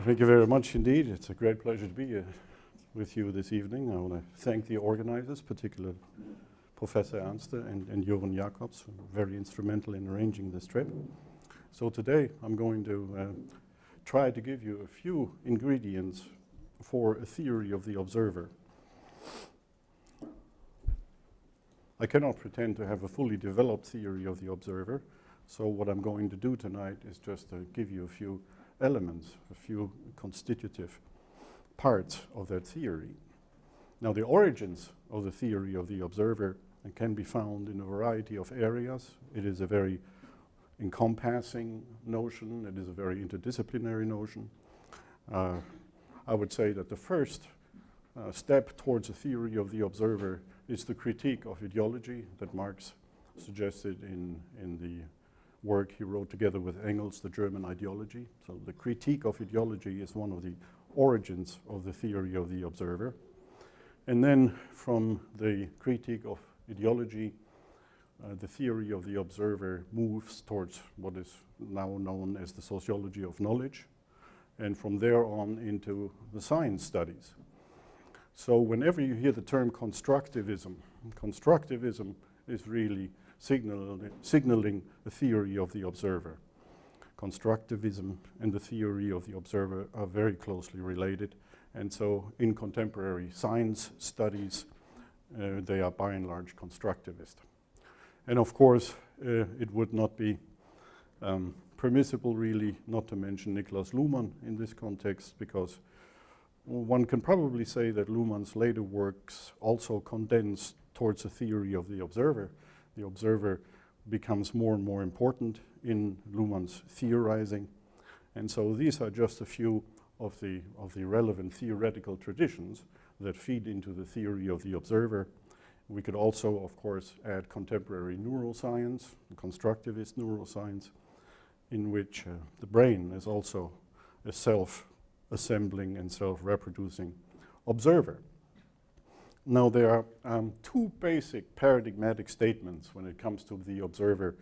Thank you very much indeed. It's a great pleasure to be with you this evening. I want to thank the organizers, particularly Professor Ernste and Joren Jacobs, who were very instrumental in arranging this trip. So today I'm going to try to give you a few ingredients for a theory of the observer. I cannot pretend to have a fully developed theory of the observer, so what I'm going to do tonight is just to give you a few elements, a few constitutive parts of that theory. Now, the origins of the theory of the observer can be found in a variety of areas. It is a very encompassing notion. It is a very interdisciplinary notion. I would say that the first step towards a theory of the observer is the critique of ideology that Marx suggested in the work he wrote together with Engels, the German ideology. So the critique of ideology is one of the origins of the theory of the observer. And then from the critique of ideology, the theory of the observer moves towards what is now known as the sociology of knowledge, and from there on into the science studies. So whenever you hear the term constructivism, constructivism is really signaling the theory of the observer. Constructivism and the theory of the observer are very closely related, and so in contemporary science studies, they are by and large constructivist. And of course, it would not be permissible really not to mention Niklas Luhmann in this context, because one can probably say that Luhmann's later works also condense towards a theory of the observer. The observer becomes more and more important in Luhmann's theorizing. And so these are just a few of the relevant theoretical traditions that feed into the theory of the observer. We could also, of course, add contemporary neuroscience, constructivist neuroscience, in which the brain is also a self-assembling and self-reproducing observer. Now, there are two basic paradigmatic statements when it comes to the observer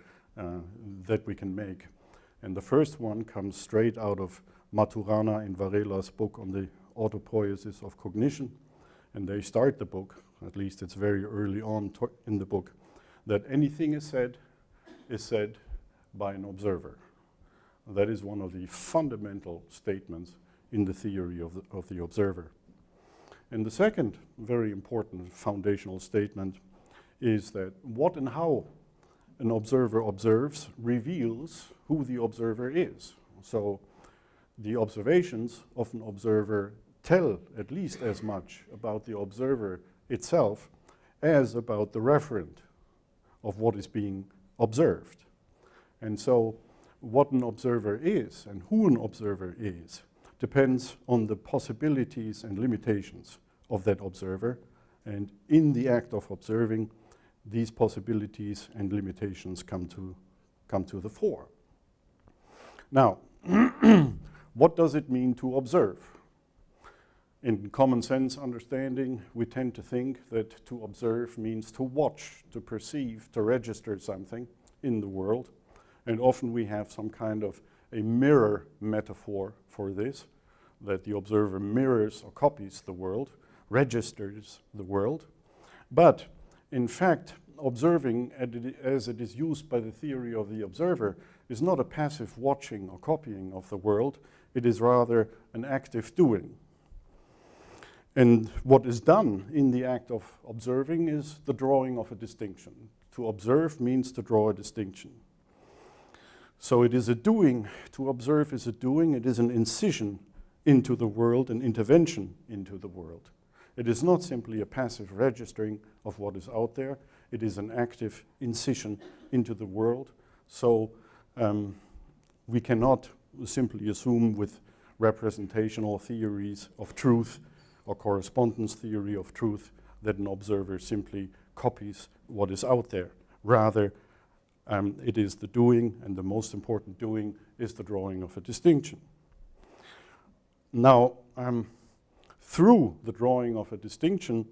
that we can make. And the first one comes straight out of Maturana and Varela's book on the autopoiesis of cognition. And they start the book, at least it's very early on in the book, that anything is said by an observer. That is one of the fundamental statements in the theory of the observer. And the second very important foundational statement is that what and how an observer observes reveals who the observer is. So the observations of an observer tell at least as much about the observer itself as about the referent of what is being observed. And so what an observer is and who an observer is depends on the possibilities and limitations of that observer, and in the act of observing, these possibilities and limitations come to the fore. Now, what does it mean to observe? In common sense understanding, we tend to think that to observe means to watch, to perceive, to register something in the world, and often we have some kind of a mirror metaphor for this, that the observer mirrors or copies the world, registers the world. But in fact, observing as it is used by the theory of the observer is not a passive watching or copying of the world. It is rather an active doing. And what is done in the act of observing is the drawing of a distinction. To observe means to draw a distinction. So it is a doing. To observe is a doing. It is an incision into the world, an intervention into the world. It is not simply a passive registering of what is out there. It is an active incision into the world. So we cannot simply assume with representational theories of truth or correspondence theory of truth that an observer simply copies what is out there. Rather, it is the doing, and the most important doing is the drawing of a distinction. Now, through the drawing of a distinction,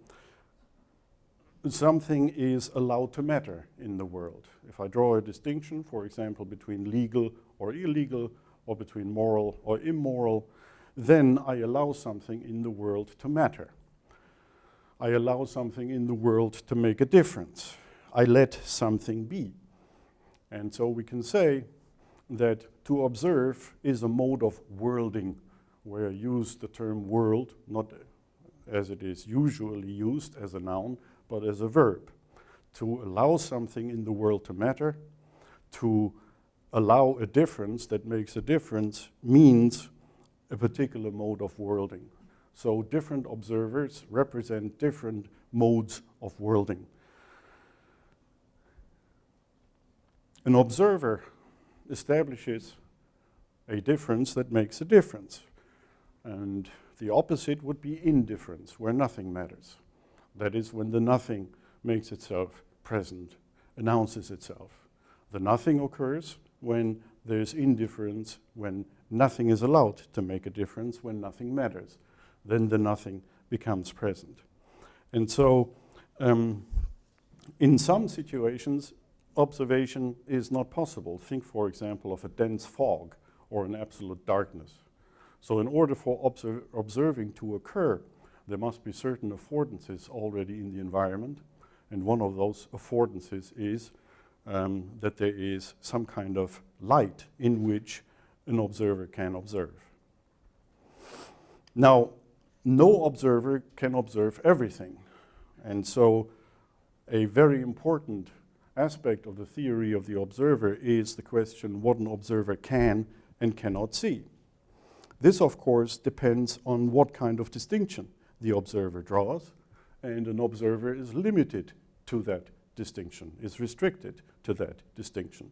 something is allowed to matter in the world. If I draw a distinction, for example, between legal or illegal, or between moral or immoral, then I allow something in the world to matter. I allow something in the world to make a difference. I let something be. And so we can say that to observe is a mode of worlding, where I use the term world, not as it is usually used as a noun, but as a verb. To allow something in the world to matter, to allow a difference that makes a difference means a particular mode of worlding. So different observers represent different modes of worlding. An observer establishes a difference that makes a difference. And the opposite would be indifference, where nothing matters. That is when the nothing makes itself present, announces itself. The nothing occurs when there's indifference, when nothing is allowed to make a difference, when nothing matters. Then the nothing becomes present. And so in some situations, observation is not possible. Think, for example, of a dense fog or an absolute darkness. So in order for observing to occur, there must be certain affordances already in the environment. And one of those affordances is that there is some kind of light in which an observer can observe. Now, no observer can observe everything. And so a very important aspect of the theory of the observer is the question what an observer can and cannot see. This, of course, depends on what kind of distinction the observer draws, and an observer is limited to that distinction, is restricted to that distinction.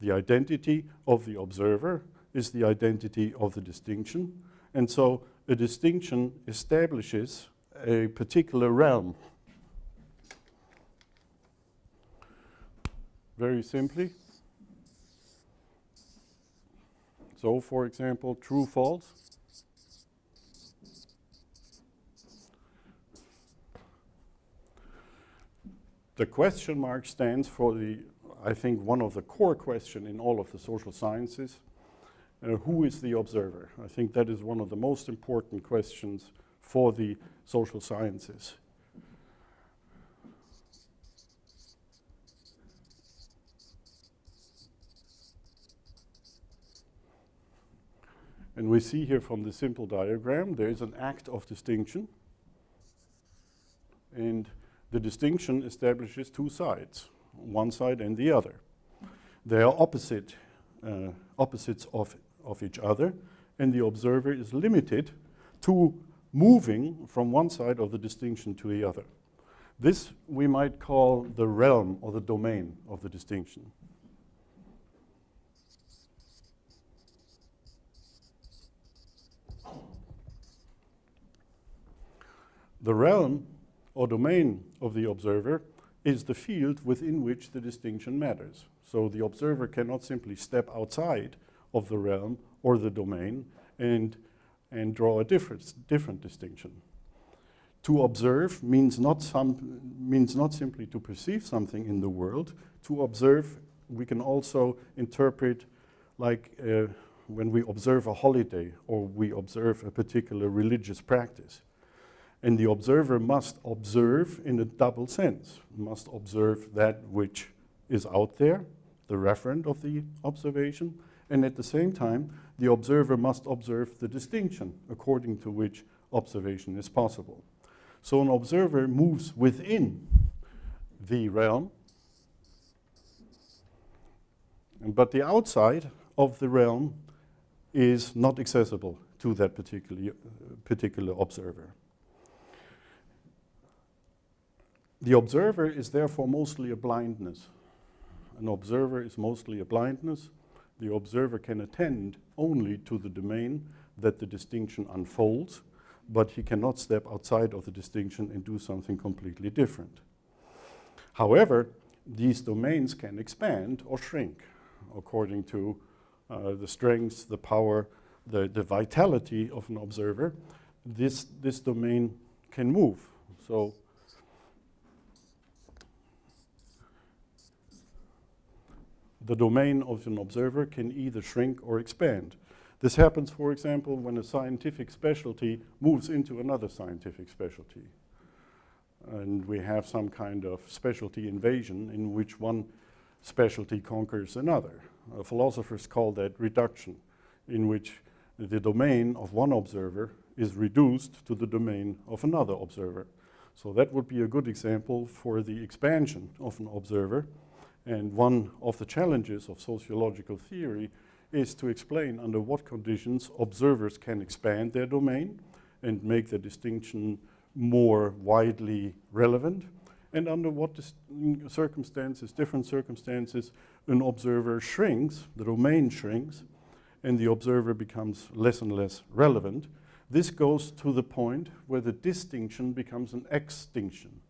The identity of the observer is the identity of the distinction, and so a distinction establishes a particular realm. Very simply. So, for example, true, false. The question mark stands for I think, one of the core questions in all of the social sciences. Who is the observer? I think that is one of the most important questions for the social sciences. And we see here from the simple diagram, there is an act of distinction. And the distinction establishes two sides, one side and the other. They are opposites of each other, and the observer is limited to moving from one side of the distinction to the other. This we might call the realm or the domain of the distinction. The realm or domain of the observer is the field within which the distinction matters. So the observer cannot simply step outside of the realm or the domain and draw a different distinction. To observe means not simply to perceive something in the world. To observe, we can also interpret like when we observe a holiday or we observe a particular religious practice. And the observer must observe in a double sense, must observe that which is out there, the referent of the observation, and at the same time, the observer must observe the distinction according to which observation is possible. So an observer moves within the realm, but the outside of the realm is not accessible to that particular observer. The observer is therefore mostly a blindness. An observer is mostly a blindness. The observer can attend only to the domain that the distinction unfolds, but he cannot step outside of the distinction and do something completely different. However, these domains can expand or shrink according to the strength, the power, the vitality of an observer. This domain can move. So the domain of an observer can either shrink or expand. This happens, for example, when a scientific specialty moves into another scientific specialty. And we have some kind of specialty invasion in which one specialty conquers another. Philosophers call that reduction, in which the domain of one observer is reduced to the domain of another observer. So that would be a good example for the expansion of an observer. And one of the challenges of sociological theory is to explain under what conditions observers can expand their domain and make the distinction more widely relevant, and under what circumstances, different circumstances, an observer shrinks, the domain shrinks, and the observer becomes less and less relevant. This goes to the point where the distinction becomes an extinction,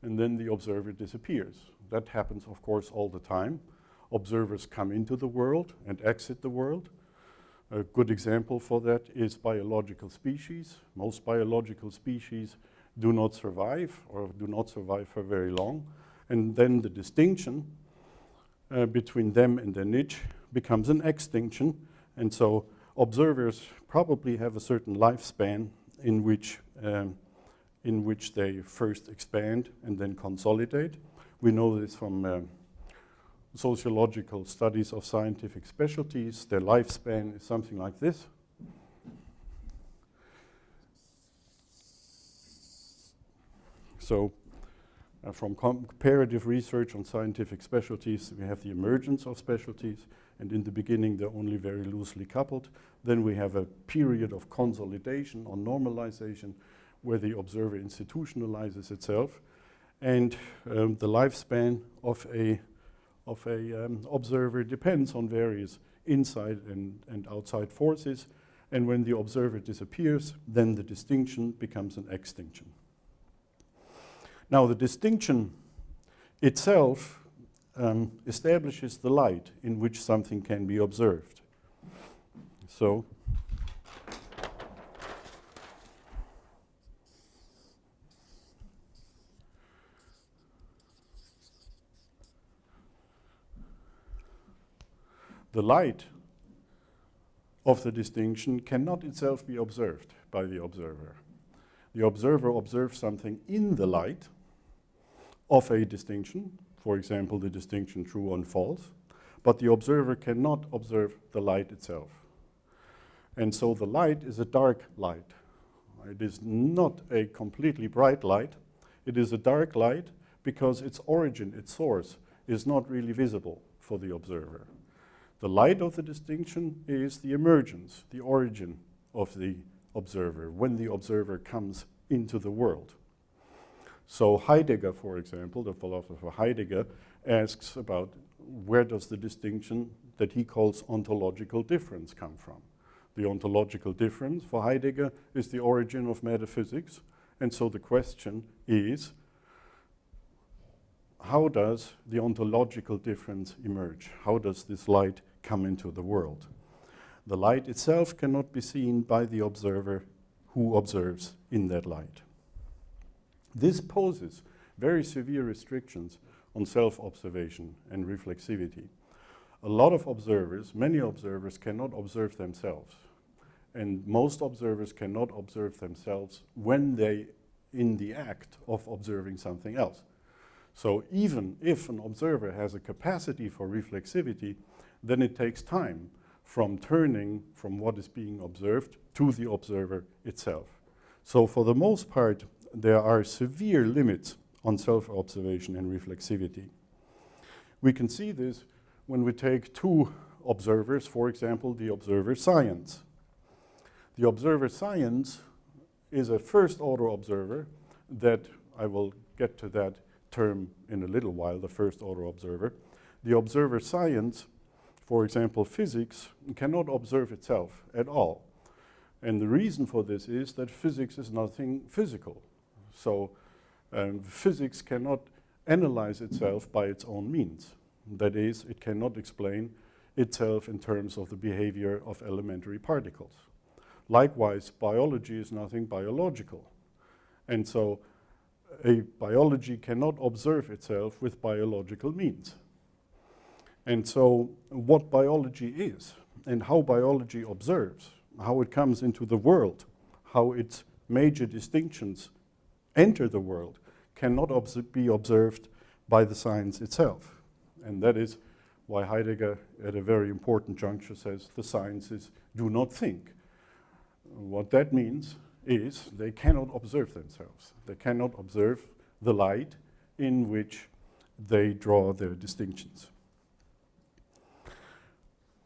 and then the observer disappears. That happens, of course, all the time. Observers come into the world and exit the world. A good example for that is biological species. Most biological species do not survive, or do not survive for very long. And then the distinction between them and their niche becomes an extinction. And so observers probably have a certain lifespan in which they first expand and then consolidate. We know this from sociological studies of scientific specialties. Their lifespan is something like this. So from comparative research on scientific specialties, we have the emergence of specialties, and in the beginning they're only very loosely coupled. Then we have a period of consolidation or normalization where the observer institutionalizes itself, and the lifespan of a observer depends on various inside and outside forces, and when the observer disappears, then the distinction becomes an extinction. Now, the distinction itself establishes the light in which something can be observed. So, the light of the distinction cannot itself be observed by the observer. The observer observes something in the light of a distinction, for example, the distinction true and false, but the observer cannot observe the light itself. And so the light is a dark light. It is not a completely bright light. It is a dark light because its origin, its source, is not really visible for the observer. The light of the distinction is the emergence, the origin of the observer, when the observer comes into the world. So Heidegger, for example, the philosopher Heidegger, asks about where does the distinction that he calls ontological difference come from. The ontological difference for Heidegger is the origin of metaphysics, and so the question is, how does the ontological difference emerge? How does this light come into the world? The light itself cannot be seen by the observer who observes in that light. This poses very severe restrictions on self-observation and reflexivity. A lot of observers, many observers, cannot observe themselves. And most observers cannot observe themselves when they in the act of observing something else. So even if an observer has a capacity for reflexivity, then it takes time from turning from what is being observed to the observer itself. So for the most part, there are severe limits on self-observation and reflexivity. We can see this when we take two observers, for example, the observer science. The observer science is a first-order observer that, I will get to that term in a little while, the first-order observer. The observer science, for example, physics, cannot observe itself at all. And the reason for this is that physics is nothing physical. So physics cannot analyze itself by its own means. That is, it cannot explain itself in terms of the behavior of elementary particles. Likewise, biology is nothing biological. And so a biology cannot observe itself with biological means. And so what biology and how biology observes, how it comes into the world, how its major distinctions enter the world, cannot be observed by the science itself. And that is why Heidegger, at a very important juncture, says the sciences do not think. What that means is they cannot observe themselves. They cannot observe the light in which they draw their distinctions.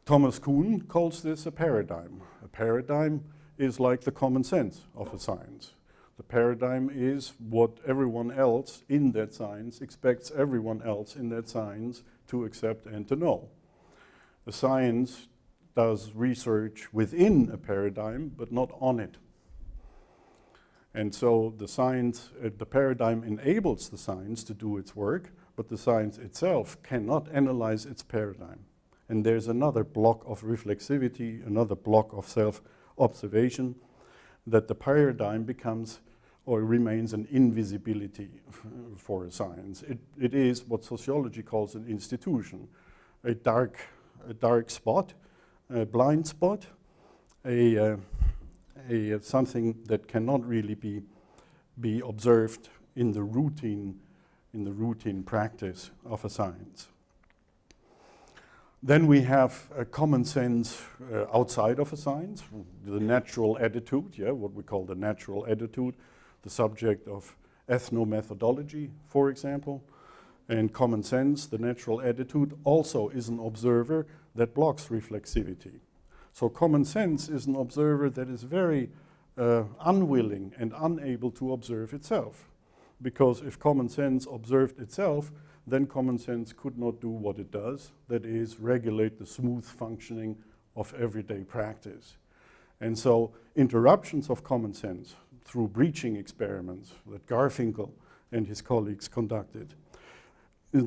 Thomas Kuhn calls this a paradigm. A paradigm is like the common sense of a science. The paradigm is what everyone else in that science expects everyone else in that science to accept and to know. A science does research within a paradigm, but not on it. And so the science, the paradigm enables the science to do its work, but the science itself cannot analyze its paradigm. And there's another block of reflexivity, another block of self-observation, that the paradigm becomes or remains an invisibility for a science. It is what sociology calls an institution, a dark spot, a blind spot, something that cannot really be observed in the routine practice of a science. Then we have a common sense outside of a science, the natural attitude, what we call the natural attitude, the subject of ethnomethodology, for example. And common sense, the natural attitude, also is an observer that blocks reflexivity. So common sense is an observer that is very unwilling and unable to observe itself. Because if common sense observed itself, then common sense could not do what it does, that is, regulate the smooth functioning of everyday practice. And so interruptions of common sense through breaching experiments that Garfinkel and his colleagues conducted,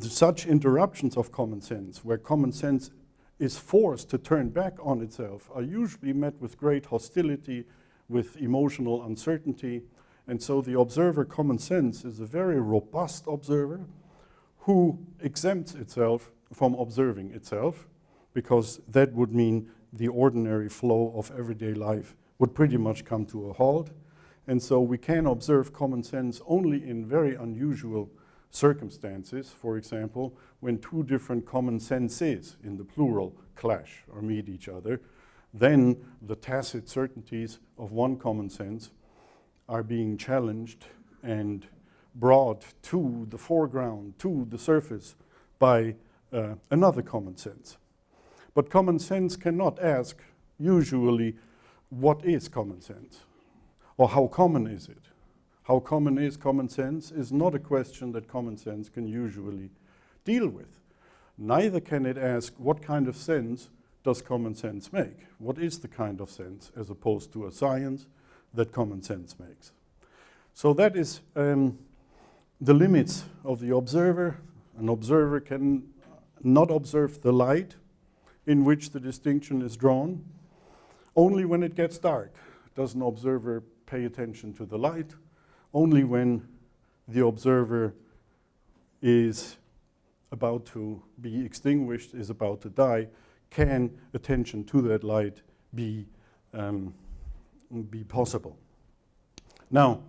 such interruptions of common sense, where common sense is forced to turn back on itself, are usually met with great hostility, with emotional uncertainty. And so the observer common sense is a very robust observer who exempts itself from observing itself, because that would mean the ordinary flow of everyday life would pretty much come to a halt. And so we can observe common sense only in very unusual circumstances, for example, when two different common senses in the plural clash or meet each other, then the tacit certainties of one common sense are being challenged and brought to the foreground, to the surface, by another common sense. But common sense cannot ask, usually, what is common sense? Or how common is it? How common is common sense is not a question that common sense can usually deal with. Neither can it ask, what kind of sense does common sense make? What is the kind of sense, as opposed to a science, that common sense makes? So that is the limits of the observer. An observer can not observe the light in which the distinction is drawn. Only when it gets dark does an observer pay attention to the light. Only when the observer is about to be extinguished, is about to die, can attention to that light be possible. Now,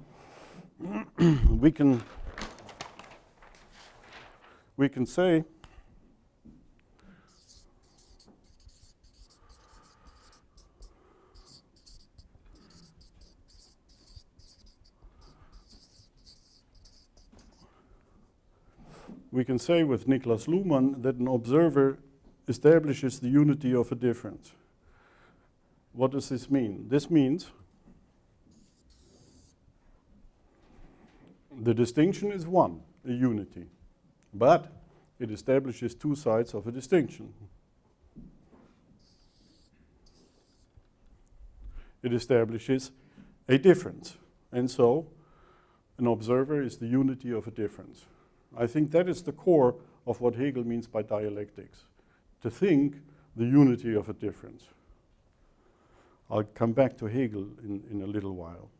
we can say with Niklas Luhmann that an observer establishes the unity of a difference. What does this mean? This means the distinction is one, a unity, but it establishes two sides of a distinction. It establishes a difference, and so an observer is the unity of a difference. I think that is the core of what Hegel means by dialectics, to think the unity of a difference. I'll come back to Hegel in a little while.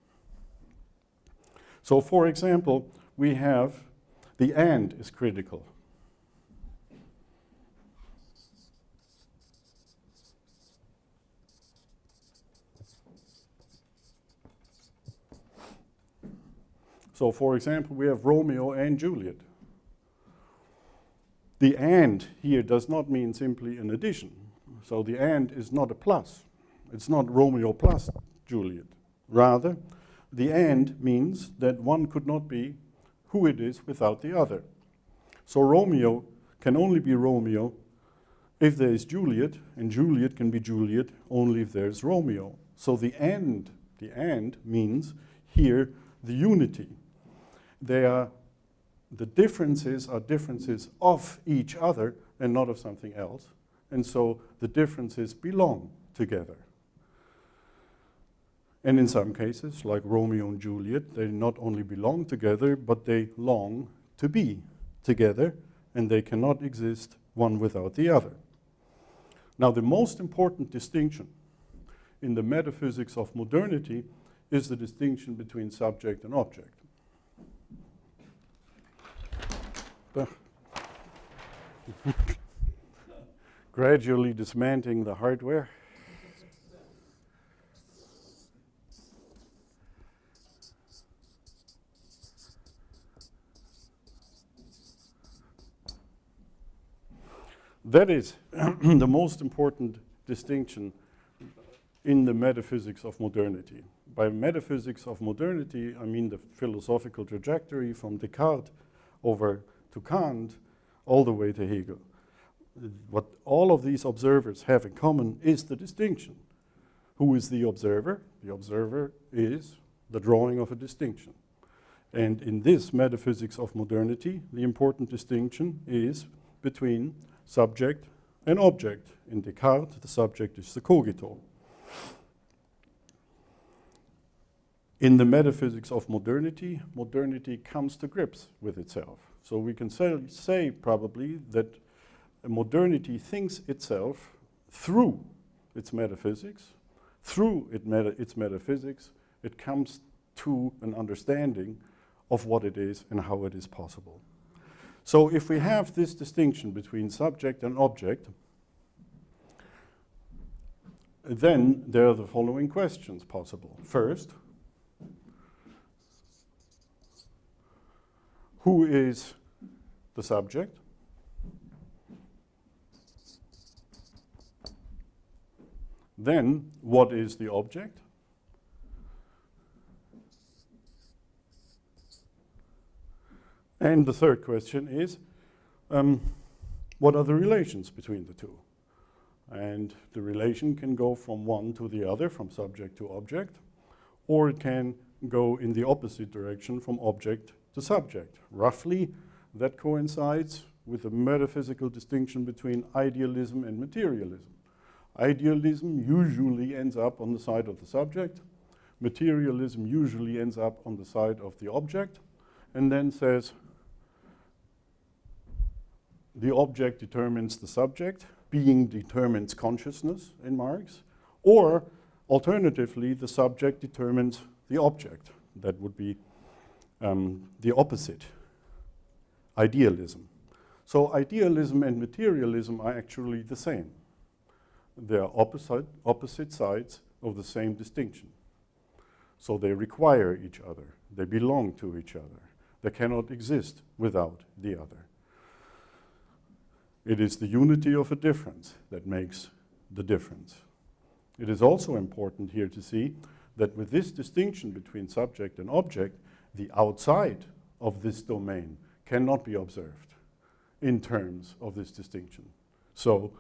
So, for example, we have the and is critical. So for example, we have Romeo and Juliet. The and here does not mean simply an addition. So the and is not a plus. It's not Romeo plus Juliet. Rather, the and means that one could not be who it is without the other. So Romeo can only be Romeo if there is Juliet, and Juliet can be Juliet only if there is Romeo. So the and means here the unity. The differences are differences of each other and not of something else. And so the differences belong together. And in some cases, like Romeo and Juliet, they not only belong together, but they long to be together, and they cannot exist one without the other. Now, the most important distinction in the metaphysics of modernity is the distinction between subject and object. Gradually dismantling the hardware. That is the most important distinction in the metaphysics of modernity. By metaphysics of modernity, I mean the philosophical trajectory from Descartes over to Kant, all the way to Hegel. What all of these observers have in common is the distinction. Who is the observer? The observer is the drawing of a distinction. And in this metaphysics of modernity, the important distinction is between subject and object. In Descartes, the subject is the cogito. In the metaphysics of modernity, modernity comes to grips with itself. So we can say probably that modernity thinks itself through its metaphysics. Through its metaphysics, it comes to an understanding of what it is and how it is possible. So if we have this distinction between subject and object, then there are the following questions possible. First, who is the subject? Then, what is the object? And the third question is, what are the relations between the two? And the relation can go from one to the other, from subject to object, or it can go in the opposite direction, from object to subject. Roughly, that coincides with the metaphysical distinction between idealism and materialism. Idealism usually ends up on the side of the subject. Materialism usually ends up on the side of the object, and then says the object determines the subject, being determines consciousness in Marx, or alternatively, the subject determines the object. That would be the opposite, idealism. So idealism and materialism are actually the same. They are opposite sides of the same distinction. So they require each other. They belong to each other. They cannot exist without the other. It is the unity of a difference that makes the difference. It is also important here to see that with this distinction between subject and object, the outside of this domain cannot be observed in terms of this distinction. So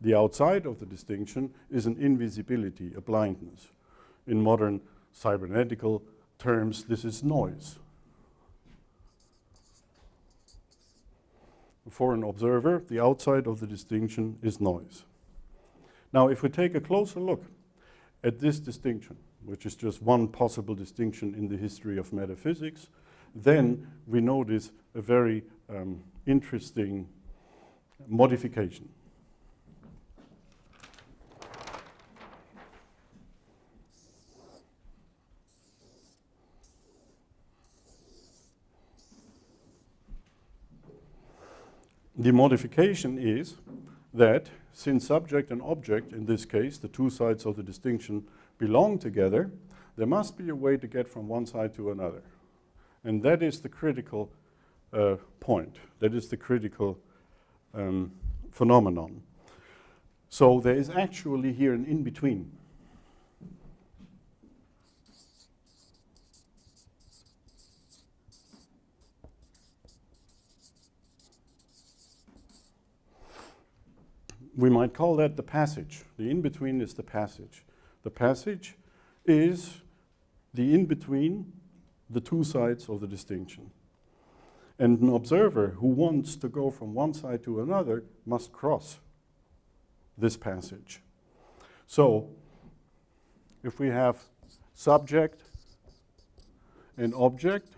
the outside of the distinction is an invisibility, a blindness. In modern cybernetical terms, this is noise. For an observer, the outside of the distinction is noise. Now, if we take a closer look at this distinction, which is just one possible distinction in the history of metaphysics, then we notice a very interesting modification. The modification is that since subject and object, in this case, the two sides of the distinction belong together, there must be a way to get from one side to another. And that is the critical point. That is the critical phenomenon. So there is actually here an in-between. We might call that the passage. The in-between is the passage. The passage is the in-between the two sides of the distinction. And an observer who wants to go from one side to another must cross this passage. So, if we have subject and object,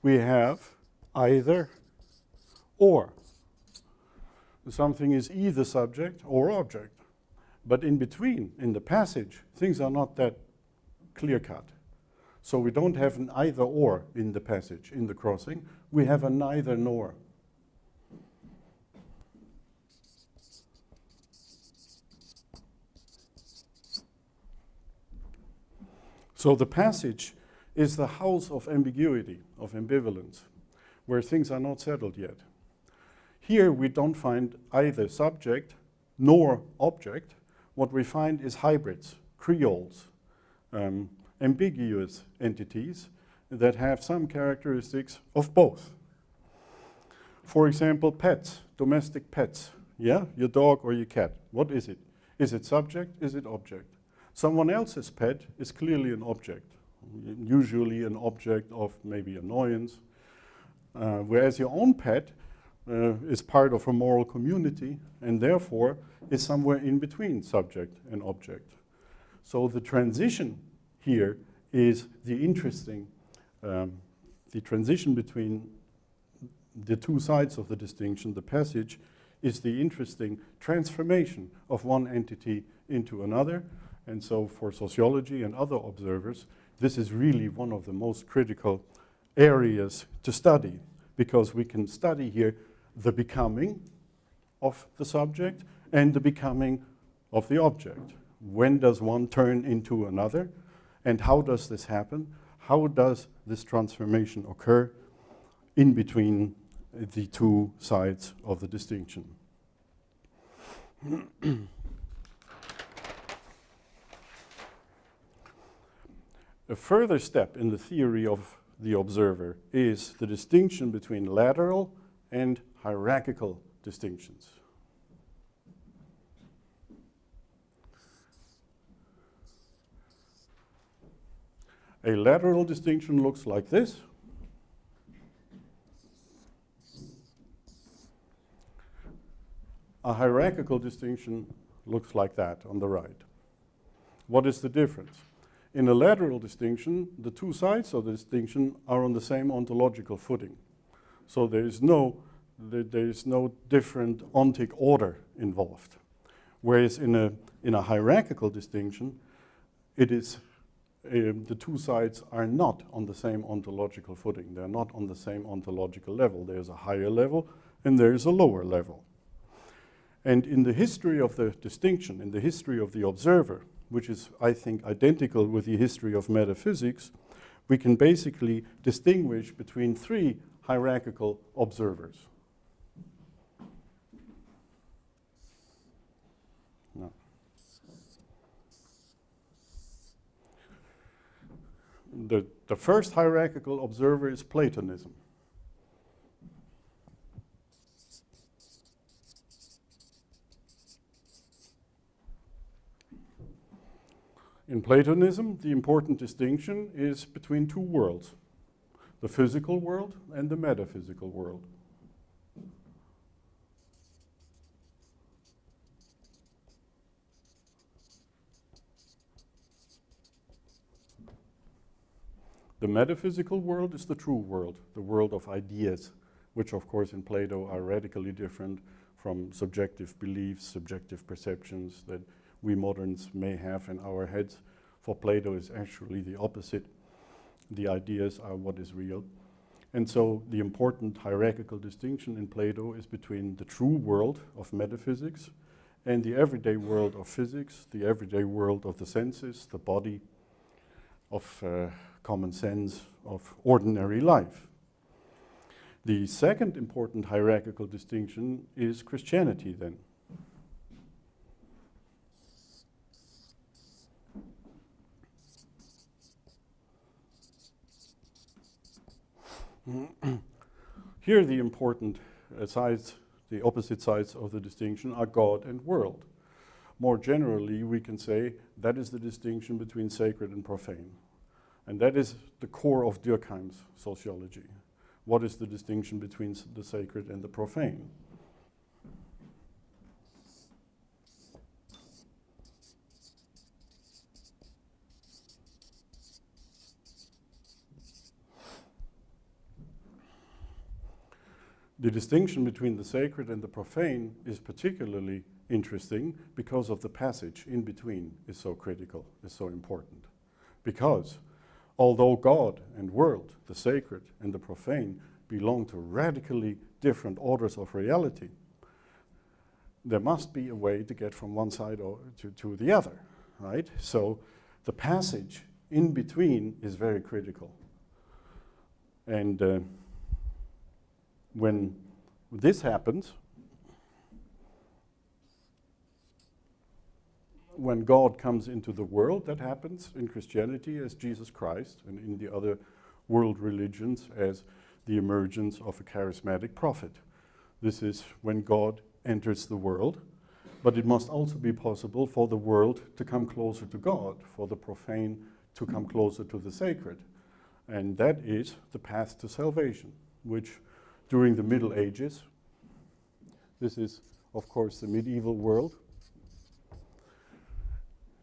we have either or. Something is either subject or object. But in between, in the passage, things are not that clear-cut. So we don't have an either or in the passage, in the crossing. We have a neither nor. So the passage is the house of ambiguity, of ambivalence, where things are not settled yet. Here we don't find either subject nor object. What we find is hybrids, creoles, ambiguous entities that have some characteristics of both. For example, pets, domestic pets. Yeah, your dog or your cat. What is it? Is it subject? Is it object? Someone else's pet is clearly an object, usually an object of maybe annoyance, whereas your own pet is part of a moral community and therefore is somewhere in between subject and object. So the transition here is the interesting, the transition between the two sides of the distinction, the passage, is the interesting transformation of one entity into another. And so for sociology and other observers, this is really one of the most critical areas to study, because we can study here the becoming of the subject and the becoming of the object. When does one turn into another? And how does this happen? How does this transformation occur in between the two sides of the distinction? A further step in the theory of the observer is the distinction between lateral and hierarchical distinctions. A lateral distinction looks like this. A hierarchical distinction looks like that on the right. What is the difference? In a lateral distinction, the two sides of the distinction are on the same ontological footing. So there is no different ontic order involved. Whereas in a hierarchical distinction, it is the two sides are not on the same ontological footing. They're not on the same ontological level. There's a higher level and there's a lower level. And in the history of the distinction, in the history of the observer, which is, I think, identical with the history of metaphysics, we can basically distinguish between three hierarchical observers. No. The first hierarchical observer is Platonism. In Platonism, the important distinction is between two worlds, the physical world and the metaphysical world. The metaphysical world is the true world, the world of ideas, which of course in Plato are radically different from subjective beliefs, subjective perceptions that we moderns may have in our heads. For Plato is actually the opposite. The ideas are what is real. And so the important hierarchical distinction in Plato is between the true world of metaphysics and the everyday world of physics, the everyday world of the senses, the body, of common sense, of ordinary life. The second important hierarchical distinction is Christianity then. Here the important sides, the opposite sides of the distinction are God and world. More generally, we can say that is the distinction between sacred and profane. And that is the core of Durkheim's sociology. What is the distinction between the sacred and the profane? The distinction between the sacred and the profane is particularly interesting because of the passage in between is so critical, is so important. Because although God and world, the sacred and the profane, belong to radically different orders of reality, there must be a way to get from one side to the other, right? So the passage in between is very critical. And when this happens, when God comes into the world, that happens in Christianity as Jesus Christ, and in the other world religions as the emergence of a charismatic prophet. This is when God enters the world, but it must also be possible for the world to come closer to God, for the profane to come closer to the sacred. And that is the path to salvation, which during the Middle Ages, this is of course the medieval world,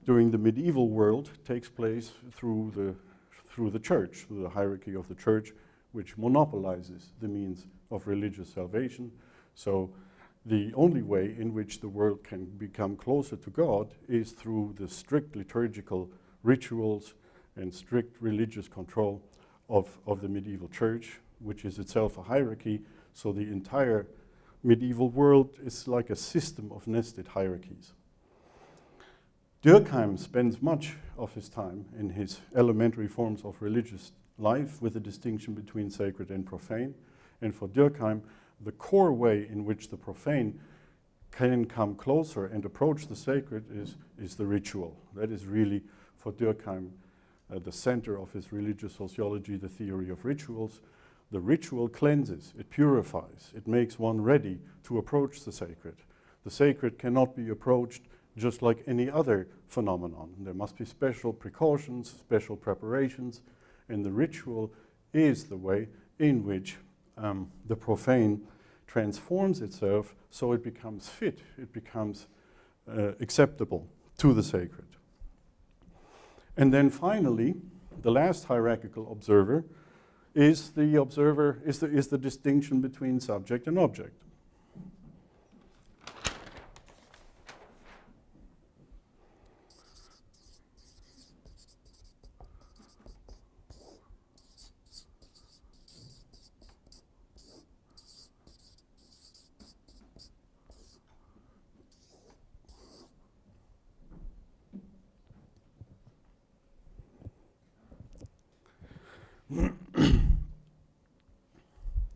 during the medieval world takes place through the church, through the hierarchy of the church, which monopolizes the means of religious salvation. So the only way in which the world can become closer to God is through the strict liturgical rituals and strict religious control of the medieval church, which is itself a hierarchy. So the entire medieval world is like a system of nested hierarchies. Durkheim spends much of his time in his elementary forms of religious life with the distinction between sacred and profane. And for Durkheim, the core way in which the profane can come closer and approach the sacred is the ritual. That is really, for Durkheim, the center of his religious sociology, the theory of rituals. The ritual cleanses, it purifies, it makes one ready to approach the sacred. The sacred cannot be approached just like any other phenomenon. There must be special precautions, special preparations, and the ritual is the way in which the profane transforms itself so it becomes fit, it becomes acceptable to the sacred. And then finally, the last hierarchical observer is the distinction between subject and object.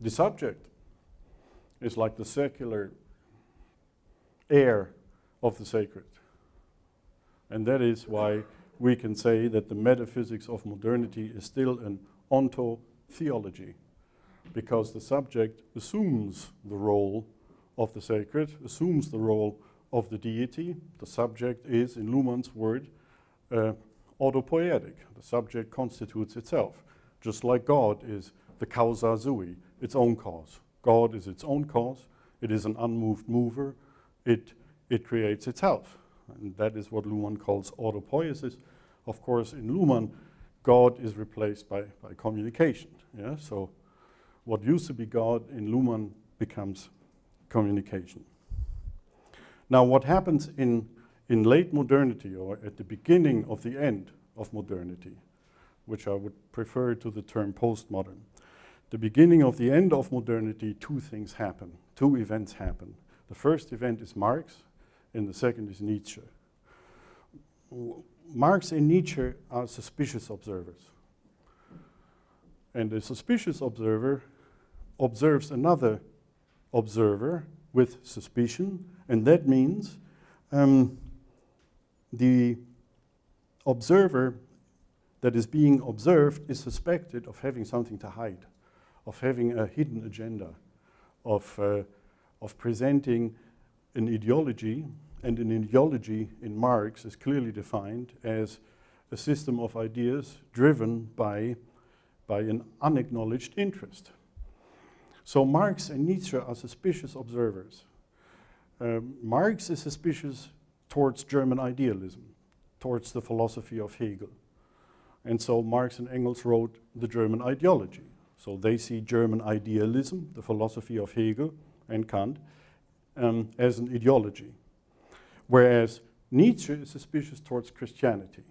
The subject is like the secular heir of the sacred. And that is why we can say that the metaphysics of modernity is still an ontotheology, because the subject assumes the role of the sacred, assumes the role of the deity. The subject is, in Luhmann's word, autopoietic. The subject constitutes itself, just like God is the causa sui, its own cause. God is its own cause. It is an unmoved mover. It creates itself. And that is what Luhmann calls autopoiesis. Of course, in Luhmann, God is replaced by communication. Yeah? So what used to be God in Luhmann becomes communication. Now, what happens in late modernity, or at the beginning of the end of modernity, which I would prefer to the term postmodern, the beginning of the end of modernity, two things happen, two events happen. The first event is Marx, and the second is Nietzsche. Marx and Nietzsche are suspicious observers. And a suspicious observer observes another observer with suspicion, and that means the observer that is being observed is suspected of having something to hide, of having a hidden agenda, of presenting an ideology, and an ideology in Marx is clearly defined as a system of ideas driven by an unacknowledged interest. So Marx and Nietzsche are suspicious observers. Marx is suspicious towards German idealism, towards the philosophy of Hegel. And so Marx and Engels wrote the German ideology. So they see German idealism, the philosophy of Hegel and Kant, as an ideology. Whereas Nietzsche is suspicious towards Christianity.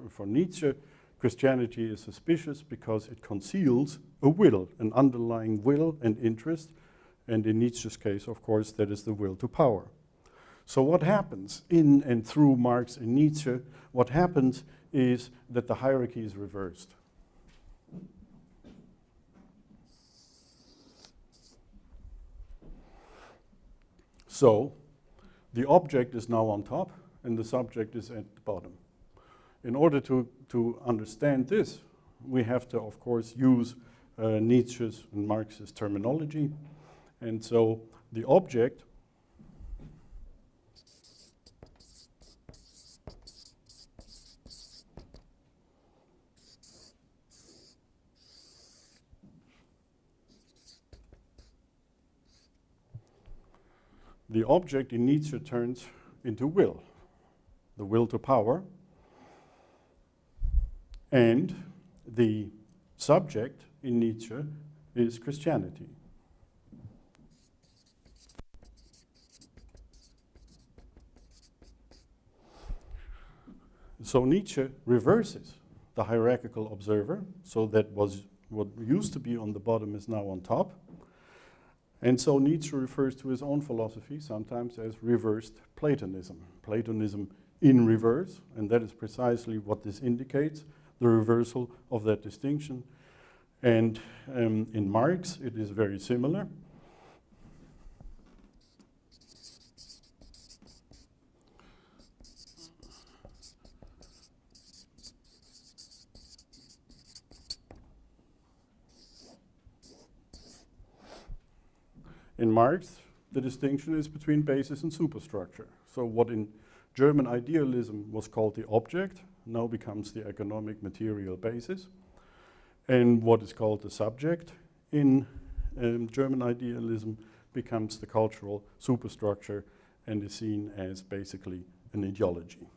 For Nietzsche, Christianity is suspicious because it conceals a will, an underlying will and interest, and in Nietzsche's case, of course, that is the will to power. So what happens in and through Marx and Nietzsche, what happens is that the hierarchy is reversed. So the object is now on top and the subject is at the bottom. In order to understand this, we have to, of course, use Nietzsche's and Marx's terminology. And so the object in Nietzsche turns into will, the will to power, and the subject in Nietzsche is Christianity. So Nietzsche reverses the hierarchical observer, so that was what used to be on the bottom is now on top. And so Nietzsche refers to his own philosophy sometimes as reversed Platonism. Platonism in reverse, and that is precisely what this indicates, the reversal of that distinction. And in Marx, it is very similar. In Marx, the distinction is between basis and superstructure. So what in German idealism was called the object now becomes the economic material basis. And what is called the subject in German idealism becomes the cultural superstructure and is seen as basically an ideology.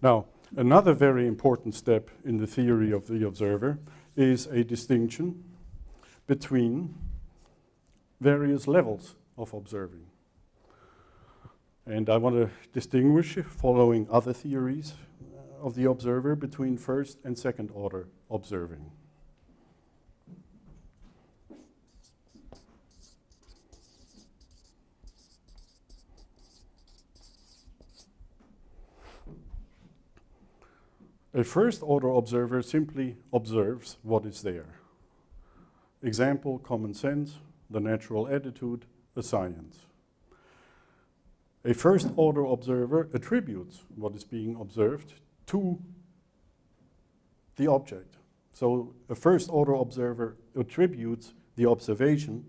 Now, another very important step in the theory of the observer is a distinction between various levels of observing. And I want to distinguish, following other theories of the observer, between first and second order observing. A first order observer simply observes what is there. Example, common sense, the natural attitude, a science. A first order observer attributes what is being observed to the object. So a first order observer attributes the observation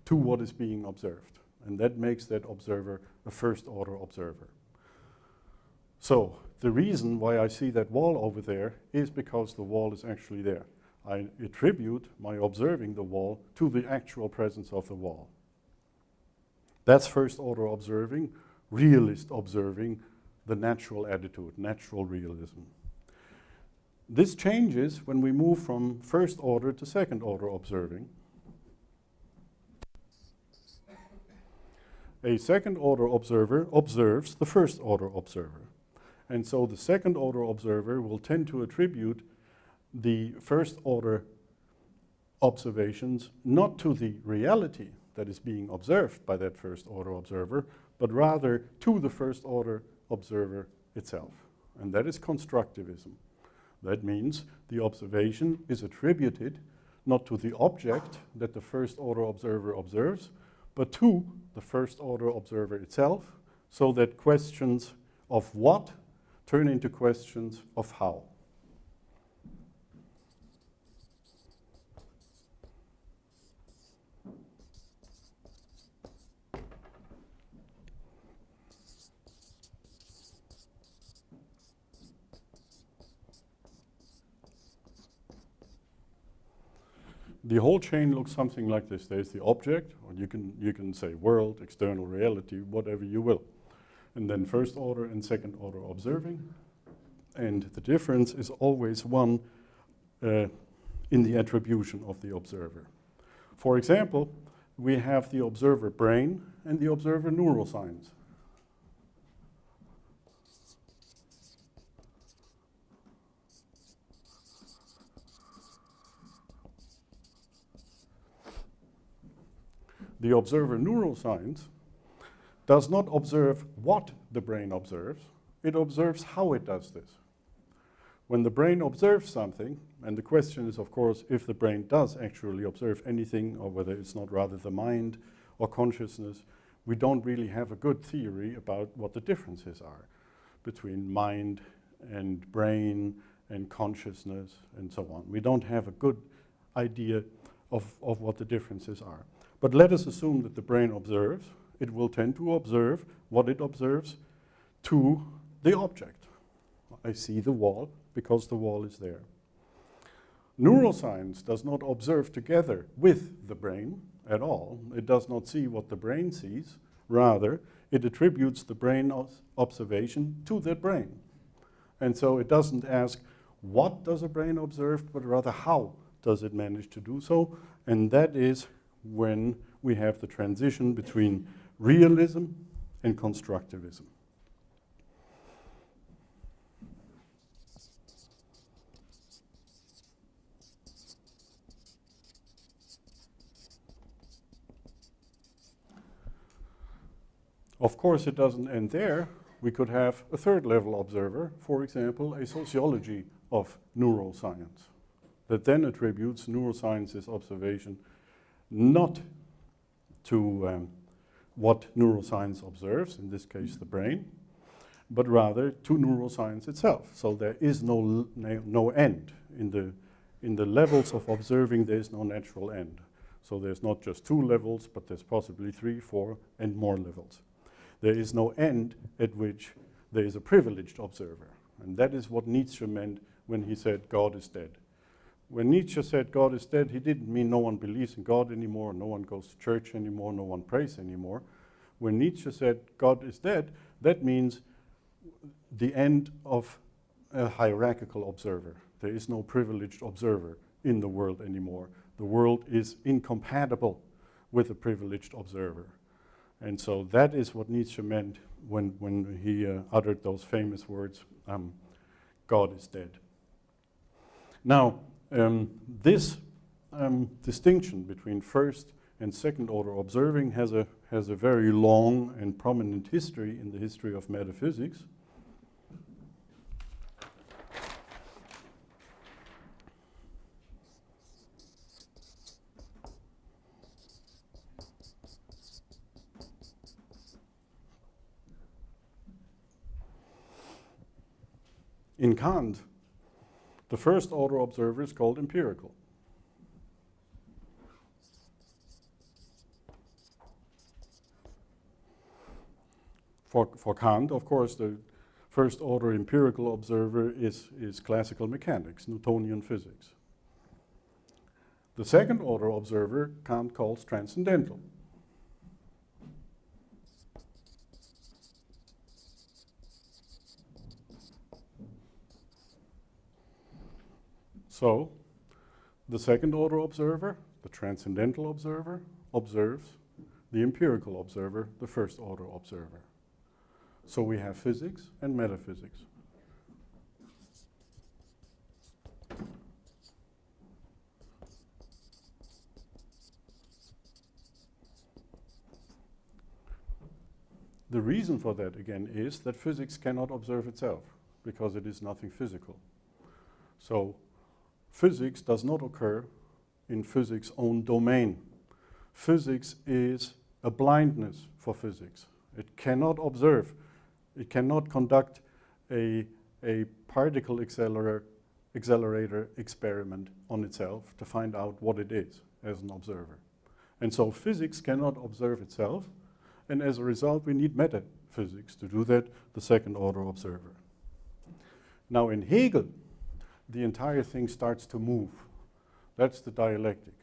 to what is being observed. And that makes that observer a first order observer. So the reason why I see that wall over there is because the wall is actually there. I attribute my observing the wall to the actual presence of the wall. That's first order observing, realist observing, the natural attitude, natural realism. This changes when we move from first order to second order observing. A second order observer observes the first order observer. And so the second order observer will tend to attribute the first order observations not to the reality that is being observed by that first order observer, but rather to the first order observer itself. And that is constructivism. That means the observation is attributed not to the object that the first order observer observes, but to the first order observer itself, so that questions of what turn into questions of how. The whole chain looks something like this. There's the object, or you can say world, external reality, whatever you will. And then first order and second order observing. And the difference is always one in the attribution of the observer. For example, we have the observer brain and the observer neuroscience. The observer neuroscience does not observe what the brain observes, it observes how it does this. When the brain observes something, and the question is, of course, if the brain does actually observe anything, or whether it's not rather the mind or consciousness, we don't really have a good theory about what the differences are between mind and brain and consciousness and so on. We don't have a good idea of what the differences are. But let us assume that the brain observes. It will tend to observe what it observes to the object. I see the wall because the wall is there. Neuroscience does not observe together with the brain at all. It does not see what the brain sees. Rather, it attributes the brain observation to the brain. And so it doesn't ask what does a brain observe, but rather how does it manage to do so. And that is when we have the transition between realism and constructivism. Of course, it doesn't end there. We could have a third level observer, for example, a sociology of neuroscience, that then attributes neuroscience's observation not to what neuroscience observes, in this case the brain, but rather to neuroscience itself. So there is no end. In the levels of observing, there is no natural end. So there's not just 2 levels, but there's possibly 3, 4, and more levels. There is no end at which there is a privileged observer. And that is what Nietzsche meant when he said God is dead. When Nietzsche said God is dead, he didn't mean no one believes in God anymore, no one goes to church anymore, no one prays anymore. When Nietzsche said God is dead, that means the end of a hierarchical observer. There is no privileged observer in the world anymore. The world is incompatible with a privileged observer. And so that is what Nietzsche meant when he uttered those famous words, God is dead. Now, this distinction between first and second order observing has a very long and prominent history in the history of metaphysics. In Kant, the first order observer is called empirical. For Kant, of course, the first order empirical observer is classical mechanics, Newtonian physics. The second order observer Kant calls transcendental. So, the second order observer, the transcendental observer, observes the empirical observer, the first order observer. So we have physics and metaphysics. The reason for that, again, is that physics cannot observe itself because it is nothing physical. So physics does not occur in physics' own domain. Physics is a blindness for physics. It cannot observe. It cannot conduct a particle accelerator experiment on itself to find out what it is as an observer. And so physics cannot observe itself, and as a result we need metaphysics to do that, the second order observer. Now in Hegel, the entire thing starts to move. That's the dialectic.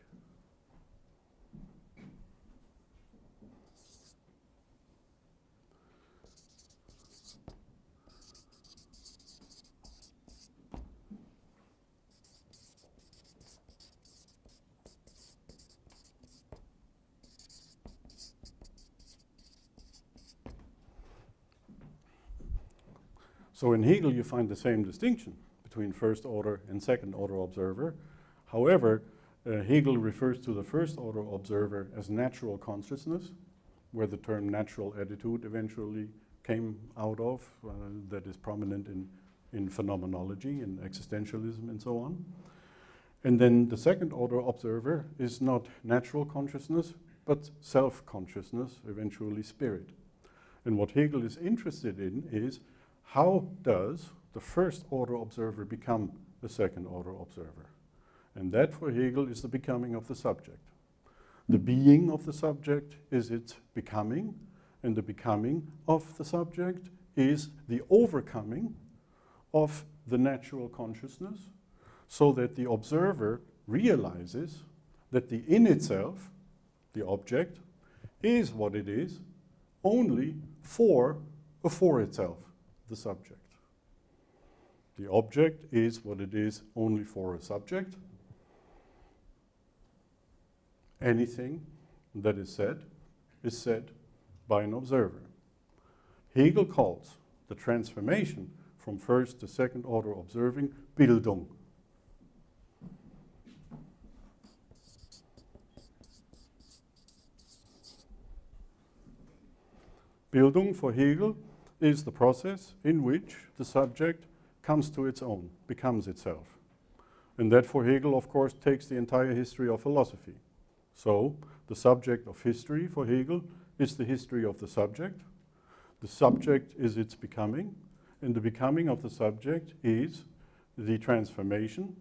So in Hegel you find the same distinction between first order and second order observer. However, Hegel refers to the first order observer as natural consciousness, where the term natural attitude eventually came out of, that is prominent in phenomenology and existentialism and so on. And then the second order observer is not natural consciousness, but self-consciousness, eventually spirit. And what Hegel is interested in is how does the first order observer become a second order observer? And that for Hegel is the becoming of the subject. The being of the subject is its becoming, and the becoming of the subject is the overcoming of the natural consciousness, so that the observer realizes that the in itself, the object, is what it is only for itself, the subject. The object is what it is only for a subject. Anything that is said by an observer. Hegel calls the transformation from first to second order observing Bildung. Bildung for Hegel is the process in which the subject comes to its own, becomes itself. And that for Hegel, of course, takes the entire history of philosophy. So the subject of history for Hegel is the history of the subject. The subject is its becoming, and the becoming of the subject is the transformation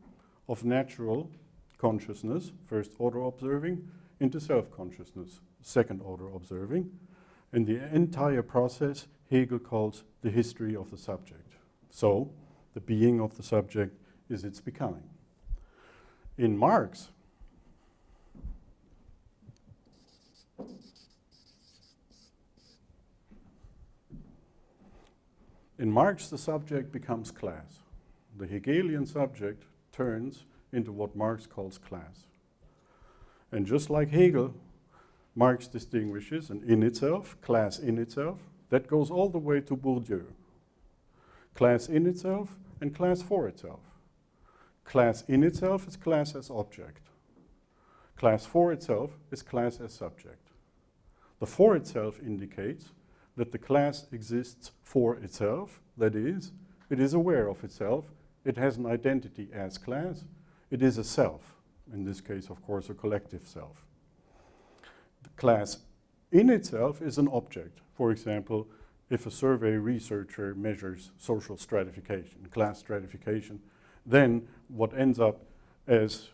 of natural consciousness, first order observing, into self-consciousness, second order observing. And the entire process Hegel calls the history of the subject. So the being of the subject is its becoming. In Marx, the subject becomes class. The Hegelian subject turns into what Marx calls class. And just like Hegel, Marx distinguishes an in itself, class in itself, that goes all the way to Bourdieu. Class in itself and class for itself. Class in itself is class as object. Class for itself is class as subject. The for itself indicates that the class exists for itself, that is, it is aware of itself, it has an identity as class, it is a self, in this case, of course, a collective self. The class in itself is an object. For example, if a survey researcher measures social stratification, class stratification, then what ends up as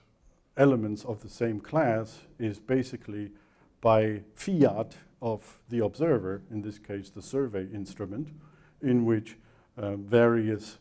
elements of the same class is basically by fiat of the observer, in this case the survey instrument, in which various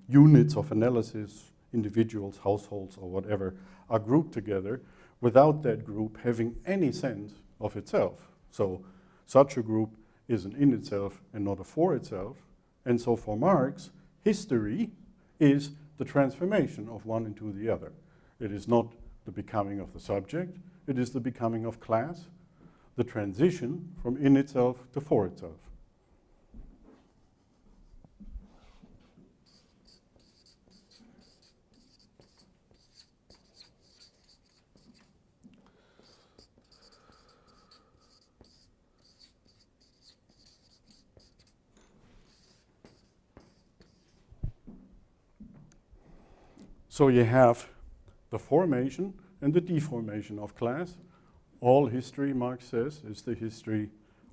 units of analysis, individuals, households, or whatever, are grouped together without that group having any sense of itself. So such a group is an in itself and not a for itself. And so for Marx, history is the transformation of one into the other. It is not the becoming of the subject, it is the becoming of class, the transition from in itself to for itself. So you have the formation and the deformation of class. All history, Marx says, is the history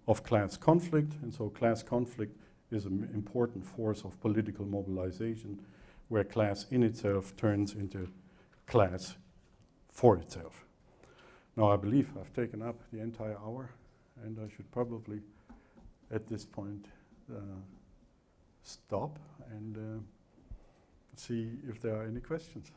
of class conflict, and so class conflict is an important force of political mobilization, where class in itself turns into class for itself. Now I believe I've taken up the entire hour, and I should probably at this point stop and see if there are any questions.